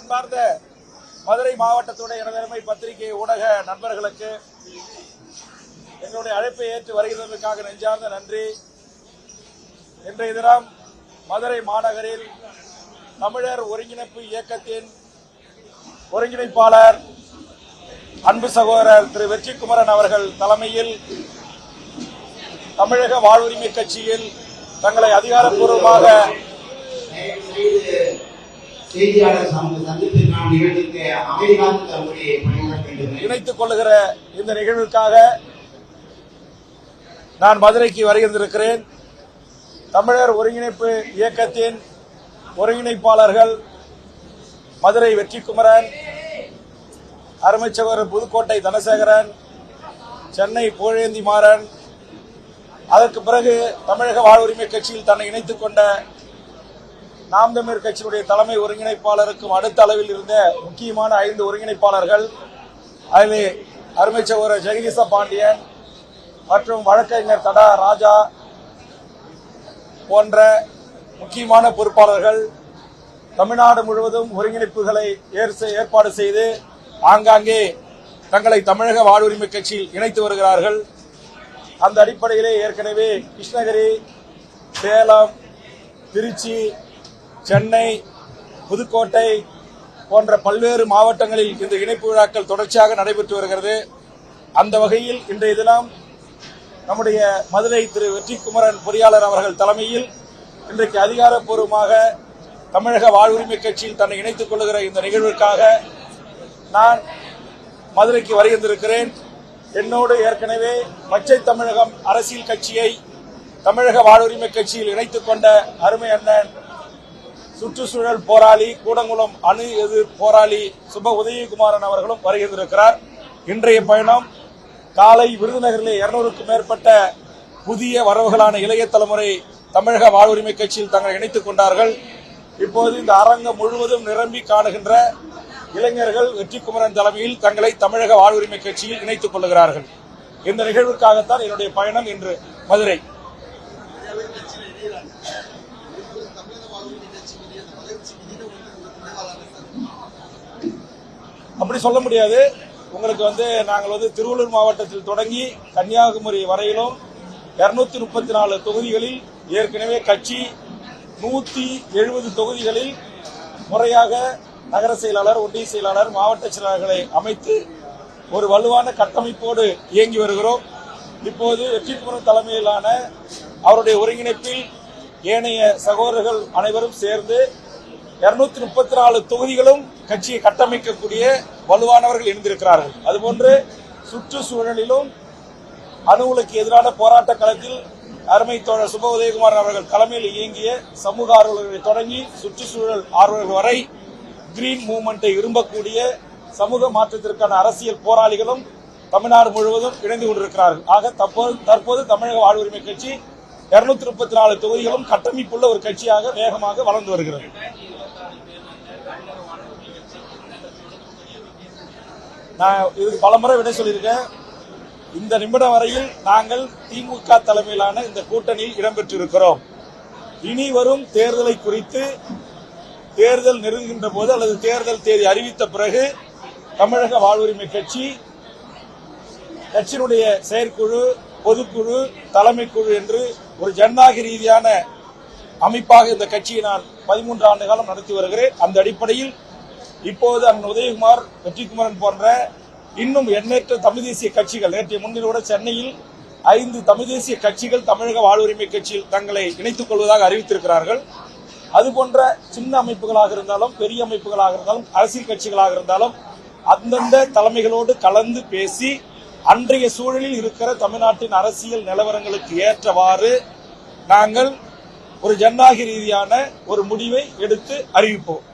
அன்பார்ந்த மதுரை மாவட்டத்துடைய எனதருமை பத்திரிகை ஊடக நண்பர்களுக்கு எங்களுடைய அழைப்பை ஏற்று வருகிறதற்காக நெஞ்சார்ந்த நன்றி. இன்றைய தினம் மதுரை மாநகரில் தமிழர் ஒருங்கிணைப்பு இயக்கத்தின் ஒருங்கிணைப்பாளர் அன்பு சகோதரர் திரு வெற்றிக்குமரன் அவர்கள் தலைமையில் தமிழக வாழ்வுரிமை கட்சியில் தங்களை அதிகாரப்பூர்வமாக இணைத்துக் கொள்ளுகிற இந்த நிகழ்வுக்காக நான் மதுரைக்கு வருகின்றிருக்கிறேன். தமிழர் ஒருங்கிணைப்பு இயக்கத்தின் ஒருங்கிணைப்பாளர்கள் மதுரை வெற்றிக்குமரன், அருமைச்சகோதரர் புதுக்கோட்டை தனசேகரன், சென்னை புகழேந்தி மாறன், அதற்கு பிறகு தமிழக வாழ்வுரிமை கட்சியில் தன்னை இணைத்துக் கொண்ட நாம் தமிழர் கட்சியினுடைய தலைமை ஒருங்கிணைப்பாளருக்கும் அடுத்த அளவில் இருந்த முக்கியமான 5 ஒருங்கிணைப்பாளர்கள், அதிலே அருமைச்சகோதரர் ஜெகதீச பாண்டியன் மற்றும் வழக்கறிஞர் தடா ராஜா போன்ற முக்கியமான பொறுப்பாளர்கள் தமிழ்நாடு முழுவதும் ஒருங்கிணைப்புகளை ஏற்பாடு செய்து ஆங்காங்கே தங்களை தமிழக வாழ்வுரிமை கட்சியில் இணைத்து வருகிறார்கள். அந்த அடிப்படையிலே ஏற்கனவே கிருஷ்ணகிரி, சேலம், திருச்சி, சென்னை, புதுக்கோட்டை போன்ற பல்வேறு மாவட்டங்களில் இந்த இணைப்பு விழாக்கள் தொடர்ச்சியாக நடைபெற்று வருகிறது. அந்த வகையில் இன்றைய தினம் நம்முடைய மதுரை திரு வெற்றிக்குமரன் பொறியாளர் அவர்கள் தலைமையில் இன்றைக்கு அதிகாரப்பூர்வமாக தமிழக வாழ்வுரிமை கட்சியில் தன்னை இணைத்துக் கொள்ளுகிற இந்த நிகழ்விற்காக நான் மதுரைக்கு வருகின்றிருக்கிறேன். என்னோடு ஏற்கனவே பச்சை தமிழகம் அரசியல் கட்சியை தமிழக வாழ்வுரிமை கட்சியில் இணைத்துக் கொண்ட அருமை அண்ணன் சுற்றுச்சூழல் போராளி, கூடங்குளம் அணு எதிர் போராளி சுப உதயகுமாரன் அவர்களும் வருகின்றிருக்கிறார். இன்றைய பயணம் காலை விருதுநகரிலே 200க்கும் மேற்பட்ட புதிய வரவுகளான இளைய தலைமுறை தமிழக வாழ்வுரிமை கட்சியில் தங்களை இணைத்துக் கொண்டார்கள். இப்போது இந்த அரங்கம் முழுவதும் நிரம்பி காணுகின்ற இளைஞர்கள் வெற்றிக்குமரன் தலைமையில் தங்களை தமிழக வாழ்வுரிமை கட்சியில் இணைத்துக் கொள்ளுகிறார்கள். இந்த நிகழ்வுக்காகத்தான் என்னுடைய பயணம் இன்று மதுரை. அப்படி சொல்ல முடியாது. உங்களுக்கு நாங்கள் திருவள்ளூர் மாவட்டத்தில் தொடங்கி கன்னியாகுமரி வரையிலும் 234 தொகுதிகளில் ஏற்கனவே கட்சி 170 தொகுதிகளில் முறையாக நகர செயலாளர், ஒன்றிய செயலாளர், மாவட்ட செயலாளர்களை அமைத்து ஒரு வலுவான கட்டமைப்போடு இயங்கி வருகிறோம். இப்போது வெற்றிக்குமரன் தலைமையிலான அவருடைய ஒருங்கிணைப்பில் ஏனைய சகோதரர்கள் அனைவரும் சேர்ந்து 234 தொகுதிகளும் கட்சியை கட்டமைக்கக்கூடிய வலுவானவர்கள் இணைந்திருக்கிறார்கள். அதுபோன்று சுற்றுச்சூழலிலும் அணு உலைக்கு எதிரான போராட்ட களத்தில் அருமை தோழர் சுப உதயகுமார் அவர்கள் தலைமையில் இயங்கிய சமூக ஆர்வலர்களை தொடங்கி சுற்றுச்சூழல் ஆர்வலர்கள் வரை கிரீன் மூவ்மெண்டை விரும்பக்கூடிய சமூக மாற்றத்திற்கான அரசியல் போராளிகளும் தமிழ்நாடு முழுவதும் இணைந்து கொண்டிருக்கிறார்கள். ஆக தற்போது தமிழக வாழ்வுரிமை கட்சி 234 தொகுதிகளும் கட்டமைப்புள்ள ஒரு கட்சியாக வேகமாக வளர்ந்து வருகிறது. நான் இதுக்கு பலமுறை விடை சொல்லியிருக்கேன். இந்த நிமிடம் வரையில் நாங்கள் திமுக தலைமையிலான இந்த கூட்டணியில் இடம்பெற்றிருக்கிறோம். இனி வரும் தேர்தலை குறித்து தேர்தல் நெருங்குகின்ற போது அல்லது தேர்தல் தேதி அறிவித்த பிறகு தமிழக வாழ்வுரிமை கட்சியினுடைய செயற்குழு, பொதுக்குழு, தலைமை குழு என்று ஒரு ஜனநாயக ரீதியான அமைப்பாக இந்த கட்சியை நான் 13 ஆண்டு காலம் நடத்தி வருகிறேன். அந்த அடிப்படையில் இப்போது அண்ணன் உதயகுமார், வெற்றிக்குமரன் போன்ற இன்னும் எண்ணற்ற தமிழ் தேசிய கட்சிகள், நேற்றைய முன்னிலோட சென்னையில் 5 தமிழ் தேசிய கட்சிகள் தமிழக வாழ்வுரிமை கட்சியில் தங்களை இணைத்துக் கொள்வதாக அறிவித்திருக்கிறார்கள். அதுபோன்ற சின்ன அமைப்புகளாக இருந்தாலும், பெரிய அமைப்புகளாக இருந்தாலும், அரசியல் கட்சிகளாக இருந்தாலும் அந்தந்த தலைமைகளோடு கலந்து பேசி அன்றைய சூழலில் இருக்கிற தமிழ்நாட்டின் அரசியல் நிலவரங்களுக்கு ஏற்றவாறு நாங்கள் ஒரு ஜனநாயக ரீதியான ஒரு முடிவை எடுத்து அறிவிப்போம்.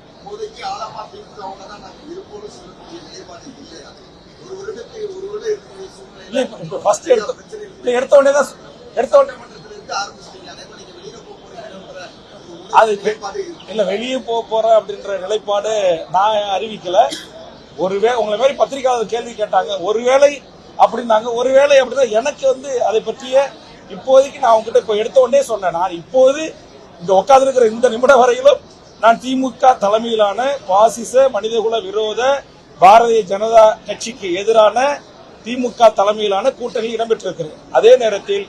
வெளியே போற அப்படின்ற நிலைப்பாடு நான் அறிவிக்கல. ஒருவேளை உங்களை மாதிரி பத்திரிகையாளர் கேள்வி கேட்டாங்க, ஒருவேளை அப்படின்னாங்க. ஒருவேளை அப்படின்னா எனக்கு அதை பற்றிய இப்போதைக்கு நான் உங்ககிட்ட எடுத்த உடனே சொன்னேன். நான் இப்போது இங்க உட்கார்ந்து இருக்கிற இந்த நிமிடம் வரையிலும் நான் திமுக தலைமையிலான பாசிச மனிதகுல விரோத பாரதிய ஜனதா கட்சிக்கு எதிரான திமுக தலைமையிலான கூட்டணியில் இடம்பெற்றிருக்கிறது. அதே நேரத்தில்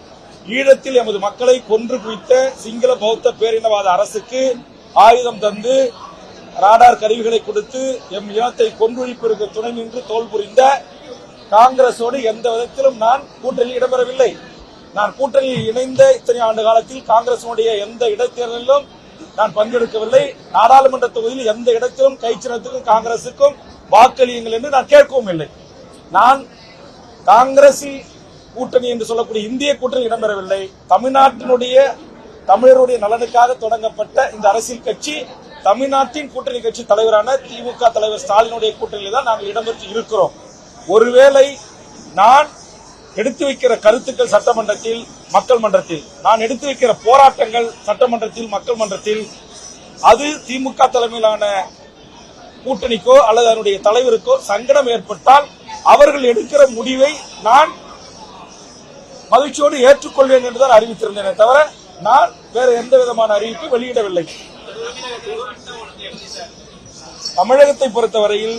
ஈழத்தில் எமது மக்களை கொன்று குவித்த சிங்கள பௌத்த பேரினவாத அரசுக்கு ஆயுதம் தந்து ராடார் கருவிகளை கொடுத்து எம் இனத்தை கொன்றொழிப்பிற்கு துணை நின்று தோல் புரிந்த காங்கிரசோடு எந்த விதத்திலும் நான் கூட்டணியில் இடம்பெறவில்லை. நான் கூட்டணியில் இணைந்த இத்தனை ஆண்டு காலத்தில் காங்கிரசினுடைய எந்த இடைத்தேர்தலிலும் நான் பங்கெடுக்கவில்லை. நாடாளுமன்ற தொகுதியில் எந்த இடத்திலும் கைச்சின்னத்துக்கும் காங்கிரசுக்கும் வாக்களியுங்கள் என்று நான் கேட்கவும் இல்லை. நான் காங்கிரசில் கூட்டணி என்று சொல்லக்கூடிய இந்திய கூட்டணி இடம்பெறவில்லை. தமிழ்நாட்டினுடைய தமிழருடைய நலனுக்காக தொடங்கப்பட்ட இந்த அரசியல் கட்சி தமிழ்நாட்டின் கூட்டணி கட்சி தலைவரான திமுக தலைவர் ஸ்டாலினுடைய கூட்டணியில் தான் நாங்கள் இடம்பெற்று இருக்கிறோம். ஒருவேளை நான் எடுத்து வைக்கிற கருத்துக்கள் சட்டமன்றத்தில் மக்கள் மன்றத்தில், நான் எடுத்து வைக்கிற போராட்டங்கள் சட்டமன்றத்தில் மக்கள் மன்றத்தில், அது திமுக தலைமையிலான கூட்டணிக்கோ அல்லது அதனுடைய தலைவருக்கோ சங்கடம் ஏற்பட்டால் அவர்கள் எடுக்கிற முடிவை நான் மகிழ்ச்சியோடு ஏற்றுக்கொள்வேன் என்றுதான் அறிவித்திருந்தேனே தவிர நான் வேற எந்த விதமான அறிவிப்பு வெளியிடவில்லை. தமிழகத்தை பொறுத்தவரையில்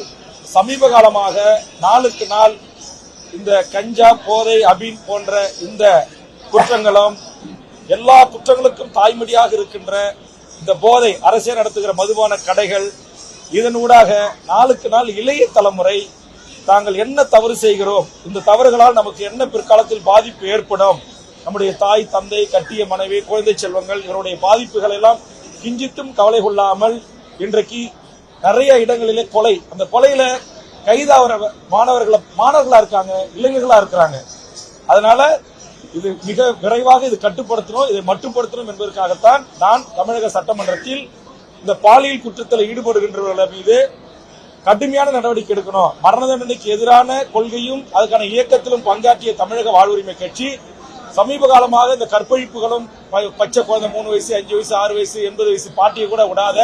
சமீப காலமாக நாளுக்கு நாள் இந்த கஞ்சா, போதை, அபின் போன்ற இந்த குற்றங்களும் எல்லா குற்றங்களுக்கும் தாய்மடியாக இருக்கின்ற இந்த போதை அரசே நடத்துகிற மதுபான கடைகள், இதனூடாக நாளுக்கு நாள் இளைய தலைமுறை தாங்கள் என்ன தவறு செய்கிறோம், இந்த தவறுகளால் நமக்கு என்ன பிற்காலத்தில் பாதிப்பு ஏற்படும், நம்முடைய தாய் தந்தை, கட்டிய மனைவி, குழந்தை செல்வங்கள் இவருடைய பாதிப்புகள் எல்லாம் கிஞ்சித்தும் கவலை கொள்ளாமல் இன்றைக்கு நிறைய இடங்களிலே கொலை, அந்த கொலையில கைதாகிற மாணவர்களா இருக்காங்க, இளைஞர்களா இருக்கிறாங்க. அதனால இது மிக விரைவாக இது கட்டுப்படுத்தணும், இதை மட்டுப்படுத்தணும் என்பதற்காகத்தான் நான் தமிழக சட்டமன்றத்தில் இந்த பாலியல் குற்றத்தில் ஈடுபடுகின்றவர்கள் மீது கடுமையான நடவடிக்கை எடுக்கணும், மரண தண்டனைக்கு எதிரான கொள்கையும் அதுக்கான இயக்கத்திலும் பங்காற்றிய தமிழக வாழ்வுரிமை கட்சி சமீப காலமாக இந்த கற்பழிப்புகளும் பச்சை குழந்தை 3 வயசு 5 வயசு 6 வயசு 80 வயசு பாட்டியை கூட விடாத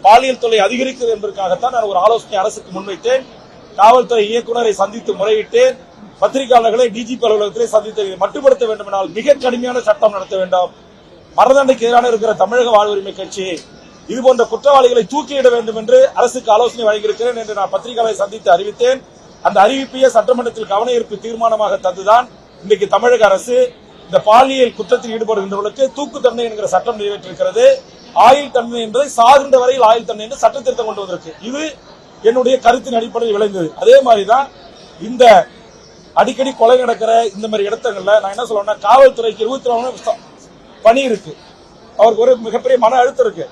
பாலியல் தொல்லை அதிகரிக்கிறது என்பதற்காகத்தான் நான் ஒரு ஆலோசனை அரசுக்கு முன்வைத்தேன். காவல்துறை இயக்குநரை சந்தித்து முறையிட்டேன். பத்திரிகையாளர்களை டிஜிபி அலுவலகத்திலே சந்தித்து மட்டுப்படுத்த வேண்டும் என்றால் மிக கடுமையான சட்டம் நடத்த வேண்டும். மரண தண்டனைக்கு எதிரான இருக்கிற தமிழக வாழ்வுரிமை கட்சி இதுபோன்ற குற்றவாளிகளை தூக்கிலிட வேண்டும் என்று அரசுக்கு ஆலோசனை வழங்கியிருக்கிறேன் என்று நான் பத்திரிகையாளரை சந்தித்து அறிவித்தேன். அந்த அறிவிப்பையே சட்டமன்றத்தில் கவன ஈர்ப்பு தீர்மானமாக தந்துதான் இன்றைக்கு தமிழக அரசு இந்த பாலியல் குற்றத்தில் ஈடுபடுகின்றவர்களுக்கு தூக்கு தண்டனை என்கிற சட்டம் நிறைவேற்றிருக்கிறது. ஆயுள் தண்டனை என்பதை சாகின்ற வரையில் ஆயுள் தண்டனை என்று சட்ட திருத்தம் கொண்டு வந்திருக்கு. இது என்னுடைய கருத்தின் அடிப்படையில் விளைந்தது. அதே மாதிரிதான் இந்த அடிக்கடி கொலை நடக்கிற இந்த மாதிரி இடத்துல நான் என்ன சொல்றேன்னா, காவல்துறைக்கு 24 பணி இருக்கு, அவருக்கு ஒரு மிகப்பெரிய மன அழுத்தம் இருக்கு.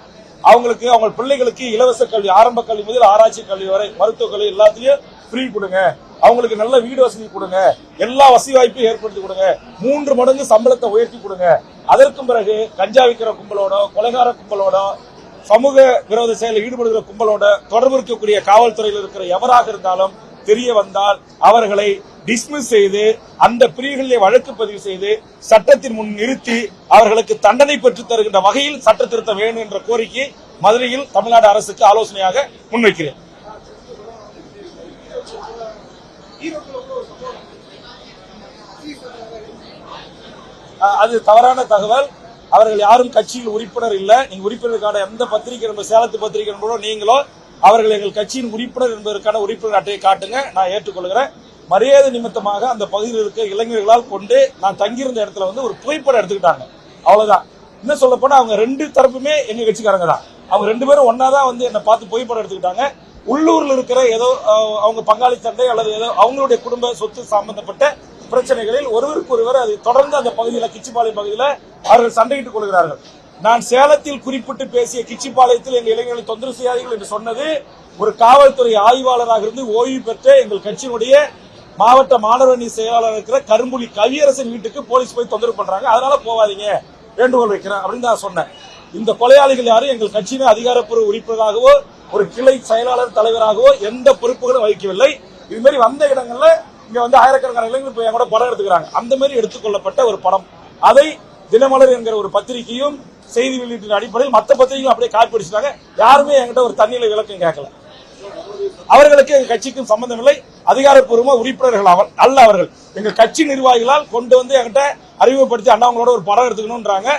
அவங்களுக்கு அவங்க பிள்ளைகளுக்கு இலவச கல்வி, ஆரம்ப கல்வி முதல் ஆராய்ச்சி கல்வி வரை, மருத்துவ கல்வி எல்லாத்திலையும் ஃப்ரீ கொடுங்க, அவங்களுக்கு நல்ல வீடு வசதி கொடுங்க, எல்லா வசதி வாய்ப்பையும் ஏற்படுத்தி கொடுங்க, 3 மடங்கு சம்பளத்தை உயர்த்தி கொடுங்க. அதற்கும் பிறகு கஞ்சா விற்கிற கும்பலோட, கொலைகார கும்பலோட, சமூக விரோத செயலில் ஈடுபடுகிற கும்பலோட தொடர்பு இருக்கக்கூடிய காவல்துறையில் இருக்கிற எவராக இருந்தாலும் தெரிய வந்தால் அவர்களை டிஸ்மிஸ் செய்து அந்த பிரிவுகளிலே வழக்கு பதிவு செய்து சட்டத்தின் முன் நிறுத்தி அவர்களுக்கு தண்டனை பெற்றுத் தருகின்ற வகையில் சட்ட திருத்தம் வேணும் என்ற கோரிக்கை மதுரையில் தமிழ்நாடு அரசுக்கு ஆலோசனையாக முன்வைக்கிறேன். அது தவறான தகவல். அவர்கள் யாரும் கட்சியில் உறுப்பினர் இல்ல. நீங்க உறுப்பினருக்கான எந்த பத்திரிகை, நம்ம சேலத்து பத்திரிகை என்பதோ நீங்களோ அவர்கள் எங்கள் கட்சியின் உறுப்பினர் என்பதற்கான உறுப்பினர் அட்டையை காட்டுங்க, நான் ஏற்றுக்கொள்கிறேன். மரியாதை நிமித்தமாக அந்த பகுதியில் இருக்க இளைஞர்களால் கொண்டு நான் தங்கியிருந்த இடத்துல ஒரு புகைப்படம் எடுத்துக்கிட்டாங்க, அவ்வளவுதான். இன்னும் சொல்ல போனா அவங்க 2 தரப்புமே எங்க கட்சிக்காரங்க தான். அவங்க 2 பேரும் ஒன்னாதான் என்னை பார்த்து புகைப்படம் எடுத்துக்கிட்டாங்க. உள்ளூர்ல இருக்கிற ஏதோ அவங்க பங்காளி சண்டை அல்லது ஏதோ அவங்களுடைய குடும்ப சொத்து சம்பந்தப்பட்ட பிரச்சனைகளில் ஒருவருக்கு ஒருவர் அது தொடர்ந்து அந்த பகுதியில், கிச்சிபாளையம் பகுதியில் அவர்கள் சண்டையிட்டுக் கொள்கிறார்கள். நான் சேலத்தில் குறிப்பிட்டு பேசிய கிச்சிபாளையத்தில் எங்கள் இளைஞர்களை தொந்தரவு செய்யாதீர்கள் என்று சொன்னது ஒரு காவல்துறை ஆய்வாளராக இருந்து ஓய்வு பெற்ற எங்கள் கட்சியினுடைய மாவட்ட மாணவரணி செயலாளர் இருக்கிற கரும்புலி கவியரசன் வீட்டுக்கு போலீஸ் போய் தொந்தரவு பண்றாங்க, அதனால போவாதீங்க, வேண்டுகோள் வைக்கிறேன் அப்படின்னு நான் சொன்னேன். இந்த கொலையாளிகள் யாரும் எங்கள் கட்சியின் அதிகாரப்பூர்வ உறுப்பினராகவோ ஒரு கிளை செயலாளர் தலைவராகவோ எந்த பொறுப்புகளும் வகிக்கவில்லை. இது மாதிரி வந்த இடங்கள்ல இங்க ஆயிரக்கணக்கான இளைஞர்கள் போய் கூட படம் எடுத்துக்கிறாங்க. அந்த மாதிரி எடுத்துக்கொள்ளப்பட்ட ஒரு படம். அதை தினமலர் என்கிற ஒரு பத்திரிகையும் செய்தி வெளியீட்டின் அடிப்படையில் மற்ற பத்திரிகையும் அப்படியே காப்பி அடிச்சிட்டாங்க. யாருமே என்கிட்ட ஒரு தண்ணியில விளக்கம் கேட்கல. அவர்களுக்கு எங்க கட்சிக்கும் சம்பந்தம் இல்லை. அதிகாரப்பூர்வமா உறுப்பினர்கள் அல்ல அவர்கள். எங்க கட்சி நிர்வாகிகளால் கொண்டு என்கிட்ட அறிமுகப்படுத்தி அண்ணாவங்களோட ஒரு படம் எடுத்துக்கணும்ன்றாங்க.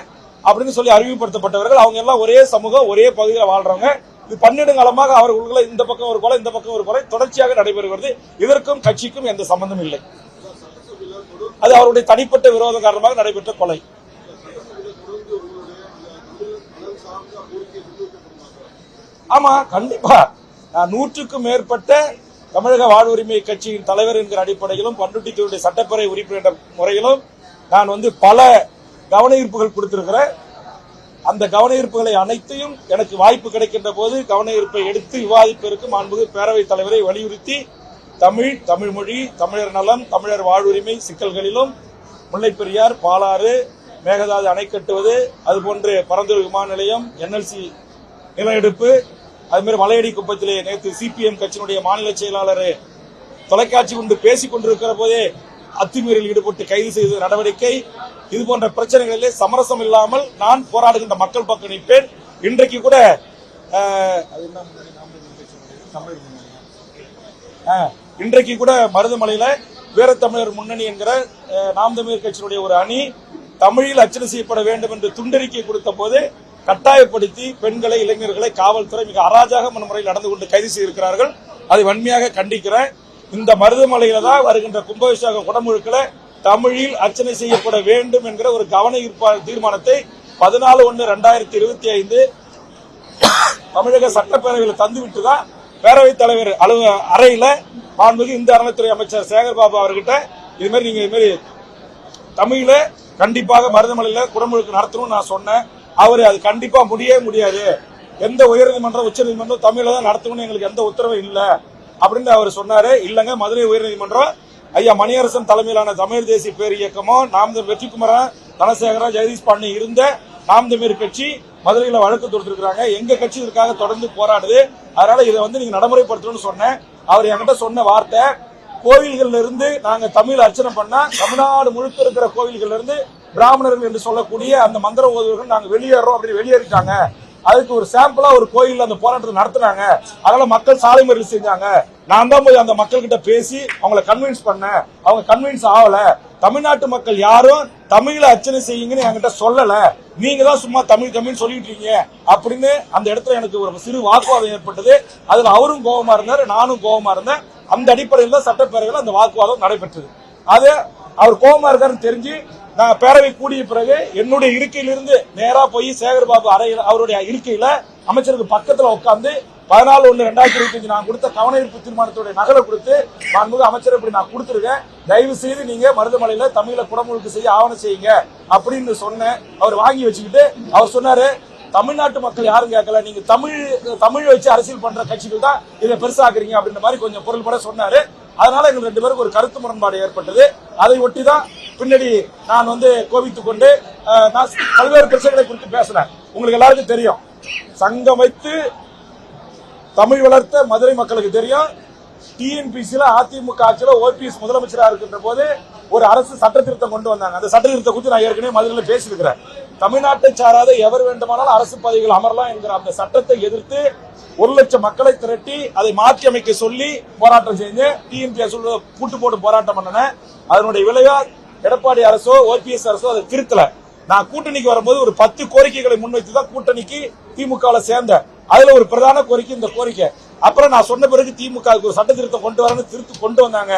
அப்படின்னு சொல்லி அறிமுகப்படுத்தப்பட்டவர்கள். அவங்க எல்லாம் ஒரே சமூகம், ஒரே பகுதியில் வாழ்றவங்க. இது பன்னெடுங்காலமாக அவர்களுக்குள்ள இந்த பக்கம் ஒரு கொலை, இந்த பக்கம் ஒரு கொலை தொடர்ச்சியாக நடைபெறுகிறது. இதற்கும் கட்சிக்கும் எந்த சம்பந்தம் இல்லை. அது அவருடைய தனிப்பட்ட விரோதம் காரணமாக நடைபெற்ற கொலை. ஆமா, கண்டிப்பா. நான் 100க்கும் மேற்பட்ட தமிழக வாழ்வுரிமை கட்சியின் தலைவர் என்கிற அடிப்படையிலும் பண்ருட்டித்துறை சட்டப்பேரவை உறுப்பினர் என்ற முறையிலும் நான் பல கவன ஈர்ப்புகள் கொடுத்திருக்கிறேன். அந்த கவன ஈர்ப்புகளை அனைத்தையும் எனக்கு வாய்ப்பு கிடைக்கின்ற போது கவன ஈர்ப்பை எடுத்து விவாதிப்பதற்கு மாண்புமிகு பேரவைத் தலைவரை வலியுறுத்தி தமிழ் மொழி, தமிழர் நலம், தமிழர் வாழ்வுரிமை சிக்கல்களிலும் முல்லைப்பெரியார், பாலாறு, மேகதாது அணை கட்டுவது, அதுபோன்று பரந்தூர் விமான நிலையம், NLC நிலநடுப்பு, அதுமாதிரி மலையடி குப்பத்திலே நேற்று CPM கட்சியினுடைய மாநில செயலாளர் தொலைக்காட்சி கொண்டு பேசிக் கொண்டிருக்கிற போதே அத்துமீறலில் ஈடுபட்டு கைது செய்த நடவடிக்கை, இது போன்ற பிரச்சனைகளிலே சமரசம் இல்லாமல் நான் போராடுகின்ற மக்கள் பக்கம் நிற்பேன். இன்றைக்கு கூட மருதமலையில வீரத்தமிழர் முன்னணி என்கிற நாம் தமிழர் கட்சியினுடைய ஒரு அணி தமிழில் அச்சனை செய்யப்பட வேண்டும் என்று துண்டறிக்கை கொடுத்த போது கட்டாயப்படுத்தி பெண்களை, இளைஞர்களை காவல்துறை மிக அராஜகமான முறையில் நடந்து கொண்டு கைது செய்திருக்கிறார்கள். அதை வன்மையாக கண்டிக்கிறேன். இந்த மருதமலையில தான் வருகின்ற கும்பாபிஷேக குடமுழுக்களை தமிழில் அர்ச்சனை செய்யப்பட வேண்டும் என்கிற ஒரு கவன ஈர்ப்பு தீர்மானத்தை 14/1/2025 தமிழக சட்டப்பேரவையில் தந்துவிட்டுதான் பேரவைத் தலைவர் அறையில மாண்புமிகு இந்து அறநிலைத்துறை அமைச்சர் சேகர்பாபு அவர்கிட்ட இது மாதிரி நீங்க தமிழ்ல கண்டிப்பாக மருதமலையில குடமுழுக்கு நடத்தணும்னு நான் சொன்னேன். அவரு அது கண்டிப்பா முடியாது, எந்த உயர்நீதிமன்றம் உச்ச நீதிமன்றம் தமிழ்ல தான் நடத்தணும்னு எங்களுக்கு எந்த உத்தரவும் இல்ல அப்படின்னு அவர் சொன்னாரு. இல்லங்க, மதுரை உயர்நீதிமன்றம் ஐயா மணியரசன் தலைமையிலான தமிழ் தேசிய பேர் இயக்கமோ, வெற்றிக்குமரன், தனசேகரன், ஜெகதீஷ் பாண்டி இருந்த நாம் தமிழர் கட்சி மதுரையில வழக்கு தொடுத்திருக்காங்க. எங்க கட்சி இதற்காக தொடர்ந்து போராடுது. அதனால இதை நீங்க நடைமுறைப்படுத்தணும்னு சொன்னேன். அவர் என்கிட்ட சொன்ன வார்த்தை, கோவில்கள்ல இருந்து நாங்க தமிழ் அர்ச்சனை பண்ணா தமிழ்நாடு முழுக்க இருக்கிற கோவில்கள்ல இருந்து பிராமணர்கள் என்று சொல்லக்கூடிய அந்த மந்திர ஓதுவர்கள் நாங்க வெளியேறோம் அப்படின்னு வெளியேறிட்டாங்க. அதுக்கு ஒரு சாம்பிளா ஒரு கோயில் அந்த போராட்டத்தை நடத்தினாங்க. அதனால மக்கள் சாலை மறியல் செஞ்சாங்க. நான் தான் போய் அந்த மக்கள் கிட்ட பேசி அவங்களை கன்வின்ஸ் பண்ணேன். அவங்க கன்வின்ஸ் ஆகல. தமிழ்நாட்டு மக்கள் யாரும் தமிழ்ல அர்ச்சனை செய்யுங்கன்னு என்கிட்ட சொல்லல. நீங்க தான் சும்மா தமிழ் சொல்லிட்டு இருக்கீங்க அப்படின்னு அந்த இடத்துல எனக்கு ஒரு சிறு வாக்குவாதம் ஏற்பட்டது. அதுல அவரும் கோபமா இருந்தாரு, நானும் கோபமா இருந்தேன். அந்த அடிப்படையில் தான் சட்டப்பேரவையில் அந்த வாக்குவாதம் நடைபெற்றது. அது அவர் கோபமா இருக்காருன்னு தெரிஞ்சு நான் பேரவை கூடிய பிறகு என்னுடைய இருக்கையிலிருந்து நேரா போய் சேகர்பாபு அறையில் அவருடைய இருக்கையில அமைச்சருக்கு பக்கத்துல உட்கார்ந்து 14/1/2025 நான் கொடுத்த கவன ஈர்ப்பு தீர்மானத்துடைய நகலை கொடுத்து மாண்புமிகு அமைச்சர் இப்படி நான் கொடுத்திருக்கேன், தயவு செய்து நீங்க மருதமலையில தமிழ குடமுழுக்கு செய்ய ஆவணம் செய்யுங்க அப்படின்னு சொன்னேன். அவர் வாங்கி வச்சுக்கிட்டு அவர் சொன்னாரு, தமிழ்நாட்டு மக்கள் யாரும் கேட்கல, நீங்க தமிழ் வச்சு அரசியல் பண்ற கட்சிகள் தான் இதை பெருசாக்குறீங்க அப்படின்ற மாதிரி கொஞ்சம் பொருள்பட சொன்னாரு. அதனால எங்க 2 பேருக்கு ஒரு கருத்து முரண்பாடு ஏற்பட்டது. அதை ஒட்டிதான் பின்னாடி நான் கோபித்துக் கொண்டு நான் பல்வேறு பிரச்சனைகளை குறித்து பேசினேன். உங்களுக்கு எல்லாருக்கும் தெரியும், சங்கம் வைத்து தமிழ் வளர்த்த மதுரை மக்களுக்கு தெரியும். TNPCல அதிமுக ஆட்சியில OPS முதலமைச்சராக இருக்கின்ற போது ஒரு அரசு சட்ட திருத்தம் கொண்டு வந்தாங்க. அந்த சட்ட திருத்தம் குறித்து நான் ஏற்கனவே மதுரையில பேசியிருக்கிறேன். தமிழ்நாட்டை சாராத எவர் வேண்டுமானாலும் அரசு பதவிகள் அமரலாம் என்கிற அந்த சட்டத்தை எதிர்த்து 1 லட்சம் மக்களை திரட்டி அதை மாற்றி அமைக்க சொல்லி போராட்டம் செஞ்சு TNPS கூட்டு போட்டு போராட்டம் பண்ணன. அதனுடைய விளைவா எடப்பாடி அரசோ OPS அரசோ அதை திருத்தல. நான் கூட்டணிக்கு வரும்போது ஒரு 10 கோரிக்கைகளை முன்வைத்துதான் கூட்டணிக்கு திமுக சேர்ந்த. அதுல ஒரு பிரதான கோரிக்கை இந்த கோரிக்கை. அப்புறம் நான் சொன்ன பிறகு திமுக ஒரு சட்ட திருத்தம் கொண்டு வரணும் கொண்டு வந்தாங்க.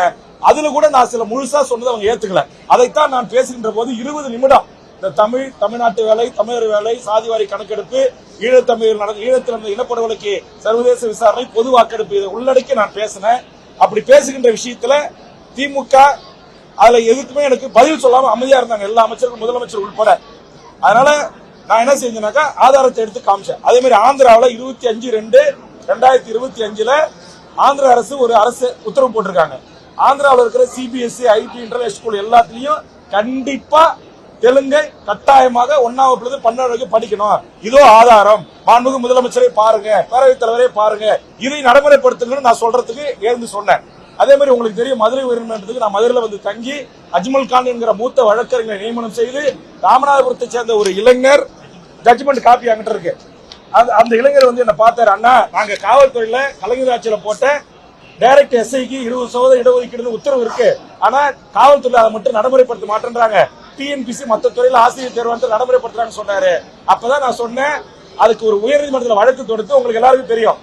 அதுல கூட நான் சில முழுசா சொன்னதை அவங்க ஏத்துக்கல. அதைத்தான் நான் பேசுகின்ற போது 20 நிமிடம் இந்த தமிழ்நாட்டு வேலை, தமிழர் வேலை, சாதிவாரி கணக்கெடுப்பு, ஈழத்தில் நடந்த இனப்படுகொலைக்கு சர்வதேச விசாரணை, பொது வாக்கெடுப்பு இதை உள்ளடக்கி நான் பேசினேன். அப்படி பேசுகின்ற விஷயத்துல திமுக அதுல எதுக்குமே எனக்கு பதில் சொல்லாம அமைதியா இருந்தாங்க, எல்லா அமைச்சர்களும், முதலமைச்சர் உட்பட. அதனால நான் என்ன செஞ்சேன்னாக்கா ஆதாரத்தை எடுத்து காமிச்சேன். அதே மாதிரி ஆந்திராவில் 25/2/2025 ஆந்திர அரசு ஒரு உத்தரவு போட்டிருக்காங்க. ஆந்திராவில் இருக்கிற CBSE, IT, இன்டர்நேஷனல் ஸ்கூல் எல்லாத்திலையும் கண்டிப்பா தெலுங்கை கட்டாயமாக 1ஆம் வகுப்புல 12 வரைக்கும் படிக்கணும். இதோ ஆதாரம், மாண்புமிகு முதலமைச்சரை பாருங்க, பேரவைத் தலைவரை பாருங்க, இதை நடைமுறைப்படுத்துங்கன்னு நான் சொல்றதுக்கு ஏந்து சொன்னேன். அதே மாதிரி உங்களுக்கு தெரியும், மதுரை உயர்நீதிமன்றத்துக்கு நான் மதுரையில் தங்கி அஜ்மல் கான் என்கிற மூத்த வழக்கறிஞரை நியமனம் செய்து ராமநாதபுரத்தை சேர்ந்த ஒரு இளைஞர் ஜட்ஜ்மெண்ட் காப்பி அங்கிட்ட இருக்கு. அந்த இளைஞர் என்ன பார்த்தாரு, அண்ணா நாங்க காவல்துறையில கலைஞர் ஆட்சியில போட்ட டைரக்ட் SIக்கு 20% இடஒதுக்கீடு உத்தரவு இருக்கு. ஆனா காவல்துறை அதை மட்டும் நடைமுறைப்படுத்த மாட்டேன்றாங்க. டிஎன்பிசி மற்ற துறையில ஆசிரியர் தேர்வு நடைமுறைப்படுத்துறான்னு சொன்னாரு. அப்பதான் நான் சொன்னேன், அதுக்கு ஒரு உயர்நீதிமன்றத்தில் வழக்கு தொடுத்து, உங்களுக்கு எல்லாருக்கும் தெரியும்,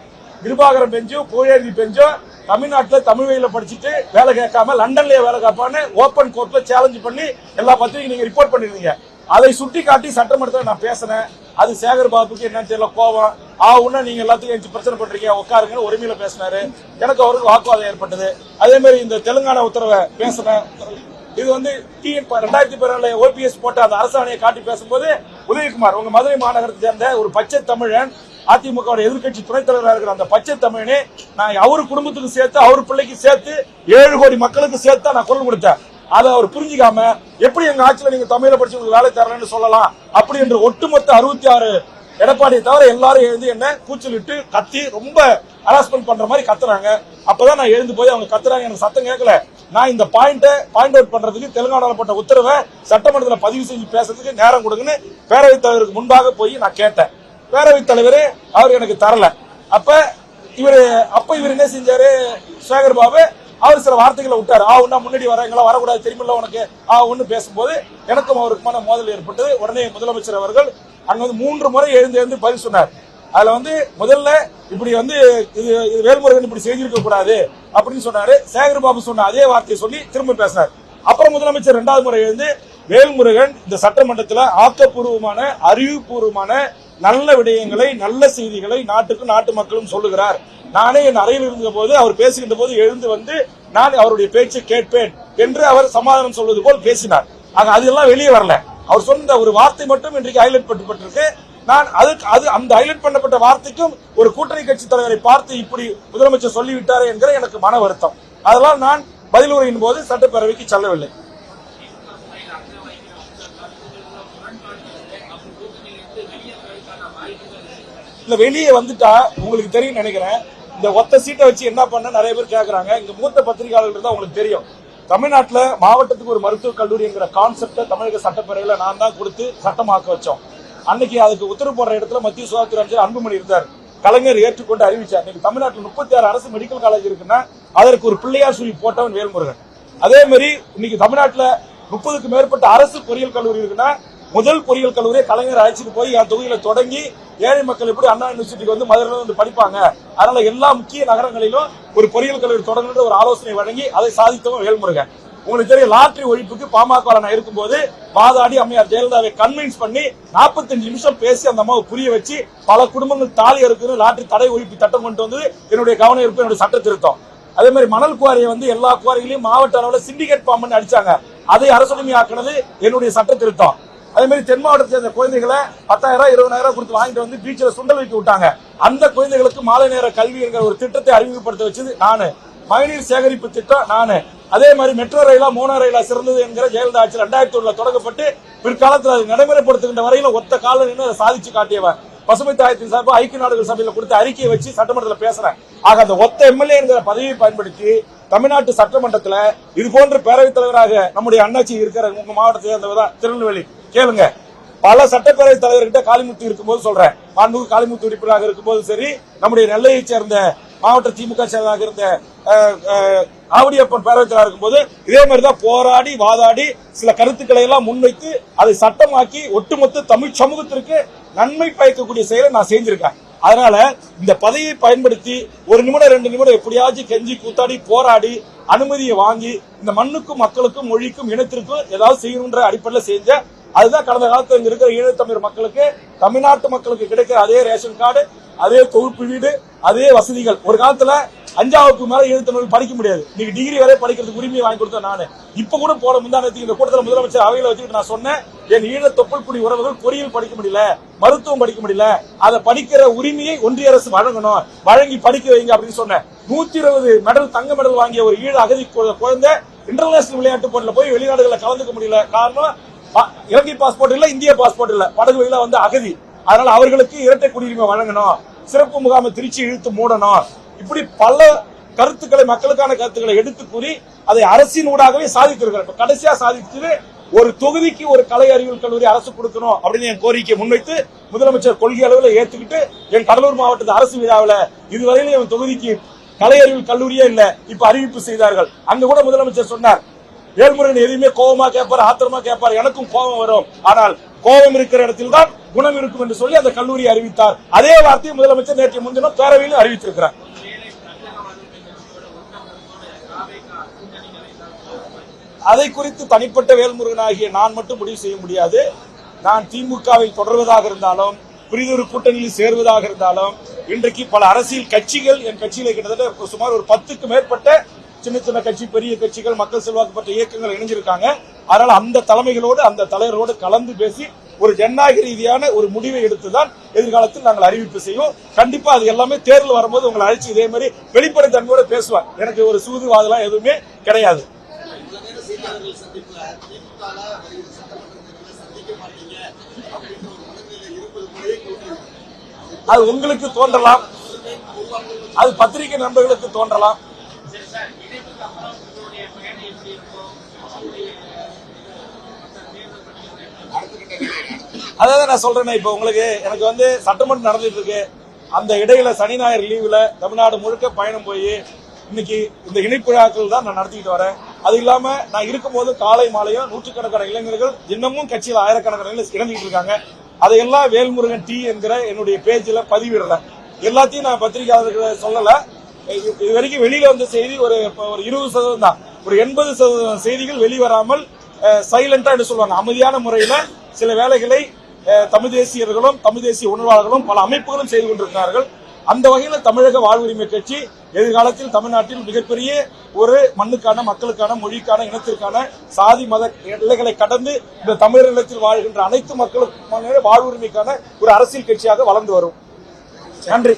கிருபாகரம் பெஞ்சும் புகழேந்தி பெஞ்சும் தமிழ்நாட்டில் தமிழ் வழியில படிச்சுட்டு வேலை கேட்காம லண்டன்லயே வேலை கேட்பான்னு ஓபன் கோர்ட்ல சேலஞ்ச் பண்ணி எல்லா பத்திரிகை நீங்க ரிப்போர்ட் பண்ணிருந்தீங்க. அதை சுட்டி காட்டி சட்டமன்றத்தில் நான் பேசினேன். அது சேகர் பாபுக்கு என்னன்னு தெரியல, கோவம் ஆகுன்னா நீங்க எல்லாத்துக்கும் பிரச்சனை பண்றீங்க, உட்காருங்கன்னு உரிமையில பேசினாரு. எனக்கு அவருக்கு வாக்குவாதம் ஏற்பட்டது. அதே மாதிரி இந்த தெலுங்கானா உத்தரவை பேசினேன். இது 2017 ஓபிஎஸ் போட்ட அந்த அரசாணையை காட்டி பேசும்போது உதயகுமார், உங்க மதுரை மாநகரத்தை சேர்ந்த ஒரு பச்சை தமிழன், அதிமுக எதிர்கட்சி துணைத் தலைவராக இருக்கிற அந்த பச்சை தமிழனே நான் அவரு குடும்பத்துக்கு சேர்த்து, அவரு பிள்ளைக்கு சேர்த்து 7 கோடி மக்களுக்கு சேர்த்து நான் குரல் கொடுத்தேன். அதை அவர் புரிஞ்சுக்காம எப்படி எங்க ஆட்சியில நீங்க தமிழை படிச்சு உங்களுக்கு வேலை தரலன்னு சொல்லலாம் அப்படி என்று ஒட்டுமொத்த 66 எடப்பாடியை தவிர எல்லாரும் எழுந்து என்ன கூச்சலிட்டு கத்தி ரொம்ப ஹராஸ்மெண்ட் பண்ற மாதிரி கத்துறாங்க. அப்பதான் நான் எழுந்து போய் அவங்க கத்துறாங்க, எனக்கு சத்தம் கேட்கல. நான் இந்த பாயிண்ட் அவுட் பண்றதுக்கு தெலுங்கானால போட்ட உத்தரவை சட்டமன்றத்தில் பதிவு செஞ்சு பேசுறதுக்கு நேரம் கொடுங்கன்னு பேரவைத் தலைவருக்கு முன்பாக போய் நான் கேட்டேன். பேரவைத் தலைவர் அவர் எனக்கு தரல. அப்ப இவர் என்ன செஞ்சாரு, சேகர் பாபு அவர் சில வார்த்தைகளை விட்டாரு. ஒன்னா முன்னாடி வரவங்களா வரக்கூடாது தெரியுமில்ல உனக்கு ஒன்னு பேசும்போது எனக்கும் அவருக்குமான மோதல் ஏற்பட்டது. உடனே முதலமைச்சர் அவர்கள் அங்க 3 முறை எழுந்து பதில் சொன்னார். அதுல முதல்ல இப்படி இது வேல்முருகன் இப்படி செஞ்சிருக்க கூடாது அப்படின்னு சொன்னாரு. சேகர் பாபு சொன்ன அதே வார்த்தையை சொல்லி திரும்ப பேசினார். அப்புறம் முதலமைச்சர் 2வது முறை எழுந்து வேல்முருகன் இந்த சட்டமன்றத்தில் ஆக்கப்பூர்வமான அறிவுபூர்வமான நல்ல விடயங்களை, நல்ல செய்திகளை நாட்டுக்கும் நாட்டு மக்களும் சொல்லுகிறார். நானே என் அறையில் இருந்த போது அவர் பேசுகின்ற போது எழுந்து நான் அவருடைய பேச்சை கேட்பேன் என்று அவர் சமாதானம் சொல்வது போல் பேசினார். அதெல்லாம் வெளியே வரல. அவர் சொன்ன ஒரு வார்த்தை மட்டும் இன்றைக்கு ஹைலைட் பண்ணப்பட்டிருக்கு. நான் அந்த ஹைலைட் பண்ணப்பட்ட வார்த்தைக்கும் ஒரு கூட்டணி கட்சி தலைவரை பார்த்து இப்படி முதலமைச்சர் சொல்லிவிட்டாரே என்கிற எனக்கு மன வருத்தம். அதெல்லாம் நான் பதில் உரையின் போது சட்டப்பேரவைக்கு செல்லவில்லை. இல்ல வெளியே வந்துட்டா உங்களுக்கு தெரியும் நினைக்கிறேன். இந்த ஒத்த சீட்டை வச்சு என்ன பண்ண நிறைய பேர் கேட்கறாங்க. இங்க மூத்த பத்திரிகையாளர்கள் தான் உங்களுக்கு தெரியும். தமிழ்நாட்டில் மாவட்டத்துக்கு ஒரு மருத்துவக் கல்லூரி என்கிற கான்செப்டை தமிழக சட்டப்பேரவையில் நான் தான் கொடுத்து சட்டமாக்க வச்சோம். அன்னைக்கு அதுக்கு உத்தரவு போடுற இடத்துல மத்திய சுகாதார அமைச்சர் அன்புமணி இருந்தார். கலைஞர் ஏற்றுக்கொண்டு அறிவிச்சார். இன்னைக்கு தமிழ்நாட்டில் 36 அரசு மெடிக்கல் காலேஜ் இருக்குன்னா அதற்கு ஒரு பிள்ளையார் சொல்லி போட்டவன் வேல்முருகன். அதே மாதிரி இன்னைக்கு தமிழ்நாட்டில் 30க்கு மேற்பட்ட அரசு பொறியியல் கல்லூரி இருக்குன்னா முதல் பொறியியல் கல்லூரியை கலைஞர் அழைச்சிட்டு போய் என் தொகுதியில தொடங்கி ஏழை மக்கள் எப்படி அண்ணா யூனிவர்சிட்டிக்கு மதுரையில படிப்பாங்க. அதனால எல்லா முக்கிய நகரங்களிலும் ஒரு பொறியியல் கல்லூரி தொடங்குற ஒரு ஆலோசனை வழங்கி அதை சாதித்தவன் வேல்முருகன். உங்களுக்கு தெரியும், லாட்டரி ஒழிப்புக்கு பாமக நான் இருக்கும்போது வாதாடி அம்மையார் ஜெயலலிதாவை கன்வின்ஸ் பண்ணி 45 நிமிஷம் பேசி அந்த அம்மாவை புரிய வச்சு பல குடும்பங்கள் தாலி அறுக்குன்னு லாட்டரி தடை ஒழிப்பு சட்டம் கொண்டு வந்தது என்னுடைய கவனம் இருப்பு, என்னுடைய சட்ட திருத்தம். அதே மாதிரி மணல் குவாரியை எல்லா குவாரிகளையும் மாவட்ட அளவில் சிண்டிகேட் ஃபார்ம் பண்ணி அடிச்சாங்க. அதை அரசுரிமை ஆக்கினது என்னுடைய சட்ட திருத்தம். அதே மாதிரி தென் மாவட்டத்தை சேர்ந்த குழந்தைகளை 10,000 20,000 கொடுத்து வாங்கிட்டு பீச்சில் சுண்டல் வைக்க விட்டாங்க. அந்த குழந்தைகளுக்கு மாலை நேர கல்வி என்கிற ஒரு திட்டத்தை அறிமுகப்படுத்த வச்சது நானு. மழைநீர் சேகரிப்பு திட்டம் நானு. அதே மாதிரி மெட்ரோ ரயிலா மோனோ ரயிலா சிறந்தது என்கிற ஜெயலலிதா ஆட்சி 2001 தொடங்கப்பட்டு பிற்காலத்தில் அதை நடைமுறைப்படுத்துகின்ற வரையில ஒத்த கால நின்று அதை சாதிச்சு காட்டியவன். பசுமை தாயத்தின் சார்பாக ஐக்கிய நாடுகள் சபையில் கொடுத்த அறிக்கையை வச்சு சட்டமன்றத்தில் பேசுறேன். ஆக அந்த ஒத்த எம்எல்ஏ என்கிற பதவியை பயன்படுத்தி தமிழ்நாட்டு சட்டமன்றத்தில் இது போன்ற பேரவைத் தலைவராக நம்முடைய அண்ணாச்சி இருக்கிற உங்க மாவட்டத்தை சேர்ந்தவர் திருநெல்வேலி கேளுங்க. பல சட்டப்பேரவை தலைவர்கிட்ட காளிமுத்து இருக்கும்போது சொல்றேன், மாண்புமிகு காளிமுத்து உறுப்பினராக இருக்கும்போது சரி, நம்முடைய நெல்லையை சேர்ந்த மாவட்ட திமுக செயலாளராக இருந்த ஆவடியப்பன் பேரவைத் தலைவர் இருக்கும்போது இதே மாதிரிதான் போராடி வாதாடி சில கருத்துக்களை எல்லாம் முன்வைத்து அதை சட்டமாக்கி ஒட்டுமொத்த தமிழ் சமூகத்திற்கு நன்மை பயக்கக்கூடிய செயலை நான் செஞ்சிருக்கேன். அதனால இந்த பதவியை பயன்படுத்தி 1 நிமிடம் 2 நிமிடம் எப்படியாச்சும் கெஞ்சி கூத்தாடி போராடி அனுமதியை வாங்கி இந்த மண்ணுக்கும் மக்களுக்கும் மொழிக்கும் இனத்திற்கும் ஏதாவது செய்யணுன்ற அடிப்படையில் செஞ்ச அதுதான் கடந்த காலத்தில் இங்க இருக்கிற ஈழத்தமிழ் மக்களுக்கு, தமிழ்நாட்டு மக்களுக்கு கிடைக்கிற அதே ரேஷன் கார்டு, அதே தொகுப்பு வீடு, அதே வசதிகள். ஒரு காலத்துல 5ஆம் வகுப்பு மேல ஈழத்தமிழ் படிக்க முடியாது. நீங்க டிகிரி வரை படிக்கிறதுக்கு உரிமையை வாங்கி கொடுத்தேன் நானு. இப்ப கூட போன முந்தானத்துக்கு இந்த கூட்டத்தில் முதலமைச்சர் அவையில வச்சுக்கிட்டு நான் சொன்னேன், என் ஈழ தொப்புள்குடி உறவுகள் பொறியியல் படிக்க முடியல, மருத்துவம் படிக்க முடியல, அதை படிக்கிற உரிமையை ஒன்றிய அரசு வழங்கணும், வழங்கி படிக்க வைங்க அப்படின்னு சொன்னேன். 120 மெடல், தங்க மெடல் வாங்கிய ஒரு ஈழ அகதி குழந்தை இன்டர்நேஷனல் விளையாட்டு போட்டியில் போய் வெளிநாடுகளில் கலந்துக்க முடியல. காரணம், இலங்கை பாஸ்போர்ட் இல்ல, இந்திய பாஸ்போர்ட் இல்ல, படகு வழியில அகதி. அதனால அவர்களுக்கு இரட்டை குடியுரிமை வழங்கணும், சிறப்பு முகாமை திருச்சி இழுத்து மூடணும். இப்படி பல கருத்துக்களை, மக்களுக்கான கருத்துக்களை எடுத்து கூறி அதை அரசின் ஊடாகவே சாதித்திருக்கிறார். கடைசியா சாதித்து ஒரு தொகுதிக்கு ஒரு கலை அறிவியல் கல்லூரி அரசு கொடுக்கணும் அப்படின்னு என் கோரிக்கையை முன்வைத்து முதலமைச்சர் கொள்கை அளவில் ஏற்றுக்கிட்டு என் கடலூர் மாவட்டத்து அரசு விழாவில் இதுவரையிலும் என் தொகுதிக்கு கலை அறிவியல் கல்லூரியே இல்ல, இப்ப அறிவிப்பு செய்தார்கள். அங்க கூட முதலமைச்சர் சொன்னார், வேல்முருகன் எதையுமே கோபமா கேட்பார், ஆத்திரமா கேட்பார். எனக்கும் கோபம் வரும், ஆனால் கோபம் இருக்கிற இடத்தில் தான் குணம் இருக்கும் என்று சொல்லி அந்த கல்லூரியை அறிவித்தார். அதே வார்த்தையை முதலமைச்சர் நேற்று முன்தினம் பேரவையில் அறிவித்திருக்கிறார். அதை குறித்து தனிப்பட்ட வேல்முருகன் ஆகிய நான் மட்டும் முடிவு செய்ய முடியாது. நான் திமுகவில் தொடர்வதாக இருந்தாலும், புரிதொரு கூட்டணியில் சேர்வதாக இருந்தாலும், இன்றைக்கு பல அரசியல் கட்சிகள் என் கட்சியில கிட்டத்தட்ட சுமார் ஒரு 10க்கு மேற்பட்ட சின்ன சின்ன கட்சி, பெரிய கட்சிகள், மக்கள் செல்வாக்கு பெற்ற இயக்கங்கள் இணைஞ்சிருக்காங்க. அதனால அந்த தலைமைகளோடு, அந்த தலைவரோடு கலந்து பேசி ஒரு ஜனநாயக ரீதியான ஒரு முடிவை எடுத்துதான் எதிர்காலத்தில் நாங்கள் அறிவிப்பு செய்வோம். கண்டிப்பா அது எல்லாமே தேர்தல் வரும்போது உங்களை அழைச்சி இதே மாதிரி வெளிப்படைத்தன்மையோட பேசுவார். எனக்கு ஒரு சூதுவாதெல்லாம் எதுவுமே கிடையாது. அது உங்களுக்கு தோன்றலாம், அது பத்திரிகை நண்பர்களுக்கு தோன்றலாம். அதான் நான் சொல்றேன். இப்ப உங்களுக்கு எனக்கு சட்டமன்றம் நடந்துட்டு இருக்கு. அந்த இடையில சனி ஞாயிறு லீவுல தமிழ்நாடு முழுக்க பயணம் போய் இன்னைக்கு இந்த இணைப்பு விழாக்கள் தான் நான் நடத்திட்டு வரேன். அது இல்லாம நான் இருக்கும்போது காலை மாலையும் நூற்றுக்கணக்கான இளைஞர்கள் இன்னமும் கட்சியில் ஆயிரக்கணக்கான இணைஞ்சிட்டு இருக்காங்க. அதையெல்லாம் வேல்முருகன் டி என்கிற என்னுடைய பேஜ்ல பதிவிடுறேன். எல்லாத்தையும் நான் பத்திரிகையாளர்களை சொல்லல. இது வரைக்கும் வெளியில வந்த செய்தி ஒரு 20% தான். ஒரு 80% செய்திகள் வெளிவராமல் சைலண்டா என்று சொல்லுவாங்க, அமைதியான முறையில சில வேலைகளை தமிழ் தேசியர்களும் தமிழ் தேசிய உணர்வாளர்களும் பல அமைப்புகளும் செய்து கொண்டிருக்கிறார்கள். அந்த வகையில் தமிழக வாழ்வுரிமை கட்சி எதிர்காலத்தில் தமிழ்நாட்டில் மிகப்பெரிய ஒரு மண்ணுக்கான, மக்களுக்கான, மொழிக்கான, இனத்திற்கான, சாதி மத எல்லைகளை கடந்து இந்த தமிழர் நிலத்தில் வாழ்கின்ற அனைத்து மக்களுக்கும் வாழ்வுரிமைக்கான ஒரு அரசியல் கட்சியாக வளர்ந்து வரும். நன்றி.